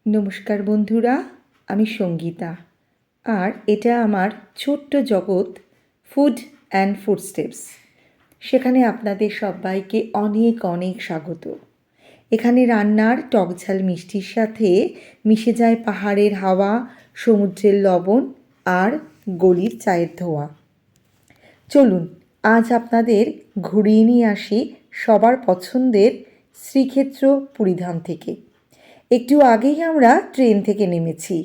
নমস্কার বন্ধুরা, আমি সঙ্গীতা। আর এটা আমার ছোট্ট জগৎ ফুড অ্যান্ড ফুডস্টেপস। সেখানে আপনাদের সবাইকে অনেক অনেক স্বাগত। এখানে রান্নার টকঝাল মিষ্টির সাথে মিশে যায় পাহাড়ের হাওয়া, সমুদ্রের লবণ আর গলির চায়ের ধোঁয়া। চলুন আজ আপনাদের ঘুরিয়ে নিয়ে আসি সবার পছন্দের শ্রীক্ষেত্র পুরীধাম থেকে। একটু আগেই আমরা ট্রেন থেকে নেমেছি,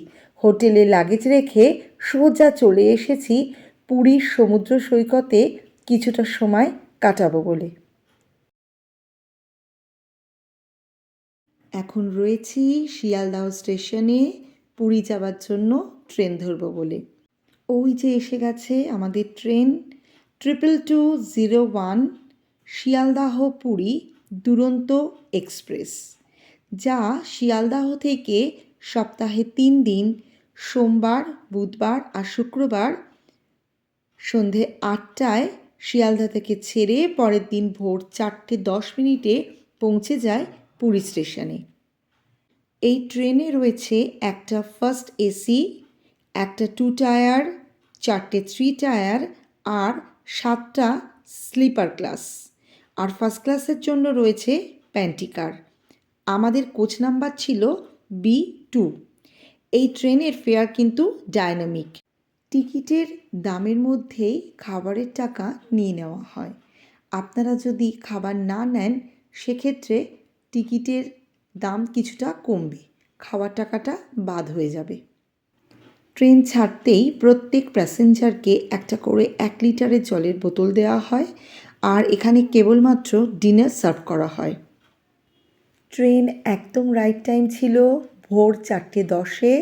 হোটেলে লাগেজ রেখে সোজা চলে এসেছি পুরীর সমুদ্র সৈকতে কিছুটা সময় কাটাবো বলে। এখন রয়েছি শিয়ালদহ স্টেশনে পুরী যাওয়ার জন্য ট্রেন ধরবো বলে। ওই যে এসে গেছে আমাদের ট্রেন 2201 শিয়ালদাহ পুরী দুরন্ত এক্সপ্রেস, যা শিয়ালদাহ থেকে সপ্তাহে 3 দিন সোমবার, বুধবার আর শুক্রবার সন্ধে 8টায় শিয়ালদা থেকে ছেড়ে পরের দিন ভোর 4:10 পৌঁছে যায় পুরী স্টেশনে। এই ট্রেনে রয়েছে একটা ফার্স্ট এসি, একটা 2 টায়ার, 4টে 3 টায়ার আর 7টা স্লিপার ক্লাস। আর ফার্স্ট ক্লাসের জন্য রয়েছে প্যান্টিকার। আমাদের কোচ নাম্বার ছিল B2। এই ট্রেনের ফেয়ার কিন্তু ডায়নামিক। টিকিটের দামের মধ্যেই খাবারের টাকা নিয়ে নেওয়া হয়। আপনারা যদি খাবার না নেন সেক্ষেত্রে টিকিটের দাম কিছুটা কমবে, খাওয়ার টাকাটা বাদ হয়ে যাবে। ট্রেন ছাড়তেই প্রত্যেক প্যাসেঞ্জারকে একটা করে 1 লিটারের জলের বোতল দেওয়া হয়, আর এখানে কেবলমাত্র ডিনার সার্ভ করা হয়। ট্রেন একদম রাইট টাইম ছিল। ভোর 4:10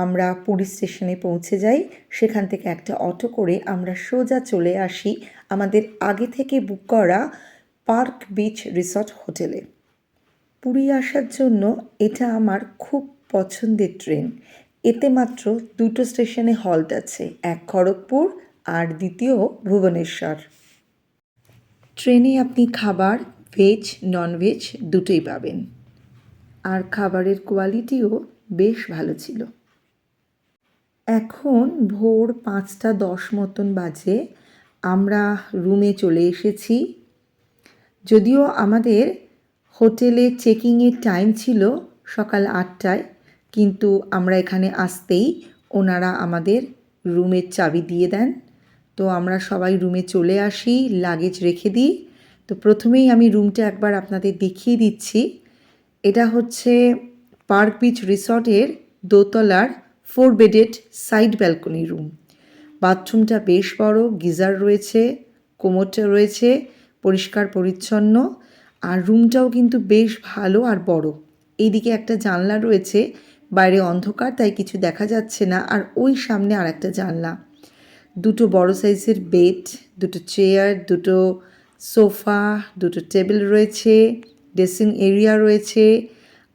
আমরা পুরী স্টেশনে পৌঁছে যাই। সেখান থেকে একটা অটো করে আমরা সোজা চলে আসি আমাদের আগে থেকে বুক করা পার্ক বিচ রিসর্ট হোটেলে। পুরী আসার জন্য এটা আমার খুব পছন্দের ট্রেন। এতে মাত্র 2টো স্টেশনে হল্ট আছে, এক খড়গপুর আর দ্বিতীয় ভুবনেশ্বর। ট্রেনে আপনি খাবার ভেজ ননভেজ দুটোই পাবেন, আর খাবারের কোয়ালিটিও বেশ ভালো ছিল। এখন ভোর 5:10 মতন বাজে, আমরা রুমে চলে এসেছি। যদিও আমাদের হোটেলে চেকিংয়ের টাইম ছিল সকাল 8টায়, কিন্তু আমরা এখানে আসতেই ওনারা আমাদের রুমের চাবি দিয়ে দেন। তো আমরা সবাই রুমে চলে আসি, লাগেজ রেখে দিই। তো প্রথমেই আমি রুমটা একবার আপনাদের দেখিয়ে দিচ্ছি। এটা হচ্ছে পার্ক বিচ রিসর্টের দোতলার 4 বেডেড সাইড ব্যালকনি রুম। বাথরুমটা বেশ বড়, গিজার রয়েছে, কোমোডটা রয়েছে, পরিষ্কার পরিচ্ছন্ন। আর রুমটাও কিন্তু বেশ ভালো আর বড়। এইদিকে একটা জানলা রয়েছে, বাইরে অন্ধকার তাই কিছু দেখা যাচ্ছে না। আর ওই সামনে আর একটা জানলা। 2টো বড় সাইজের বেড, 2টো চেয়ার, 2টো সোফা, 2টো টেবিল রয়েছে, ড্রেসিং এরিয়া রয়েছে।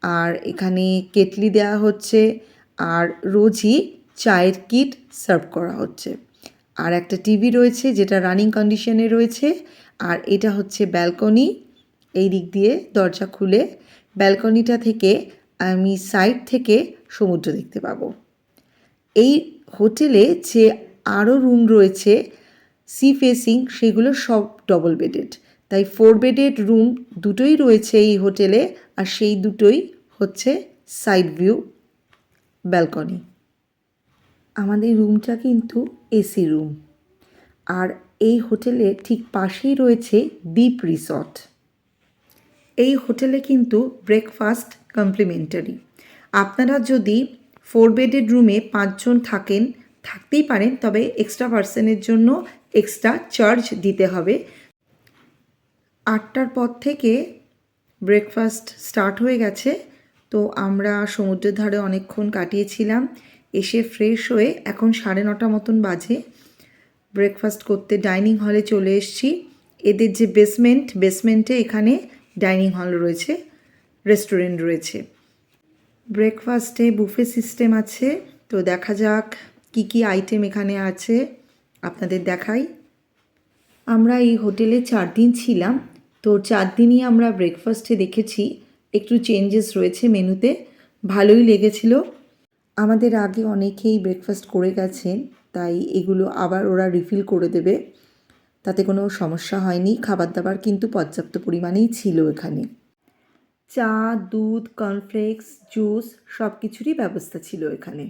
আর এখানে কেটলি দেওয়া হচ্ছে, আর রোজই চায়ের কিট সার্ভ করা হচ্ছে। আর একটা টিভি রয়েছে যেটা রানিং কন্ডিশনে রয়েছে। আর এটা হচ্ছে ব্যালকনি। এই দিক দিয়ে দরজা খুলে ব্যালকনিটা থেকে আমি সাইড থেকে সমুদ্র দেখতে পাবো। এই হোটেলে যে আরও রুম রয়েছে সি ফেসিং, সেগুলো সব ডবল বেডেড, তাই 4 বেডেড রুম দুটোই রয়েছে এই হোটেলে। আর সেই দুটোই হচ্ছে সাইড ভিউ ব্যালকনি। আমাদের রুমটা কিন্তু এসি রুম। আর এই হোটেলের ঠিক পাশেই রয়েছে দ্বীপ রিসর্ট। এই হোটেলে কিন্তু ব্রেকফাস্ট কমপ্লিমেন্টারি। আপনারা যদি 4 বেডেড রুমে 5 জন থাকতেই পারেন, তবে এক্সট্রা পার্সনের জন্য এক্সট্রা চার্জ দিতে হবে। 8টার পর থেকে ব্রেকফাস্ট স্টার্ট হয়ে গেছে। তো আমরা সমুদ্রের ধারে অনেকক্ষণ কাটিয়েছিলাম। এসে ফ্রেশ হয়ে এখন 9:30 মতন বাজে। ব্রেকফাস্ট করতে ডাইনিং হলে চলে এসেছি। এদের যে বেসমেন্টে এখানে ডাইনিং হল রয়েছে, রেস্টুরেন্ট রয়েছে। ব্রেকফাস্টে বুফে সিস্টেম আছে। তো দেখা যাক কি কি আইটেম এখানে আছে, আপনাদের দেখাই। আমরা এই হোটেলে 4 দিন ছিলাম। তো 4 দিনই আমরা ব্রেকফাস্টে দেখেছি একটু চেঞ্জেস রয়েছে মেনুতে। ভালোই লেগেছিল। আমাদের আগে অনেকেই ব্রেকফাস্ট করে গেছেন, তাই এগুলো আবার ওরা রিফিল করে দেবে, তাতে কোনো সমস্যা হয়নি। খাবার দাবার কিন্তু পর্যাপ্ত পরিমাণেই ছিল এখানে। চা, দুধ, কর্নফ্লেক্স, জুস সব কিছুরই ব্যবস্থা ছিল এখানে।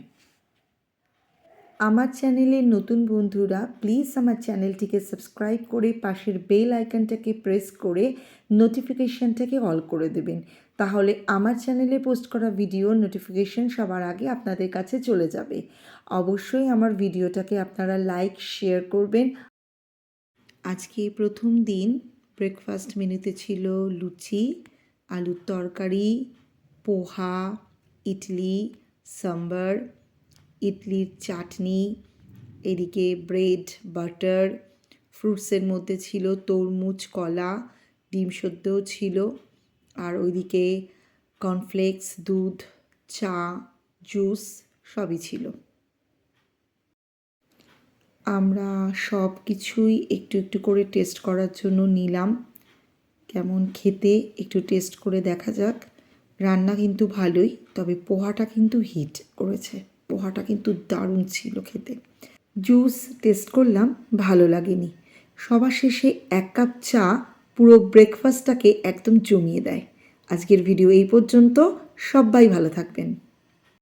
আমার চ্যানেলের নতুন বন্ধুরা প্লিজ আমার চ্যানেলটিকে সাবস্ক্রাইব করে পাশের বেল আইকনটাকে প্রেস করে নোটিফিকেশানটাকে অল করে দেবেন, তাহলে আমার চ্যানেলে পোস্ট করা ভিডিওর নোটিফিকেশান সবার আগে আপনাদের কাছে চলে যাবে। অবশ্যই আমার ভিডিওটাকে আপনারা লাইক শেয়ার করবেন। আজকে প্রথম দিন ব্রেকফাস্ট মেনুতে ছিল লুচি, আলুর তরকারি, পোহা, ইডলি, সাম্বার, ইডলির চাটনি, এদিকে ব্রেড, বাটার, ফ্রুটসের মধ্যে ছিল তরমুজ, কলা, ডিম সেদ্ধও ছিল, আর ওইদিকে কর্নফ্লেক্স, দুধ, চা, জুস সবই ছিল। আমরা সব কিছুই একটু একটু করে টেস্ট করার জন্য নিলাম। কেমন খেতে একটু টেস্ট করে দেখা যাক। রান্না কিন্তু ভালোই, তবে পোহাটা কিন্তু হিট করেছে। পোহাটা কিন্তু দারুণ ছিল খেতে। জুস টেস্ট করলাম, ভালো লাগেনি। সবার শেষে 1 কাপ চা পুরো ব্রেকফাস্টটাকে একদম জমিয়ে দেয়। আজকের ভিডিও এই পর্যন্ত। সবাই ভালো থাকবেন।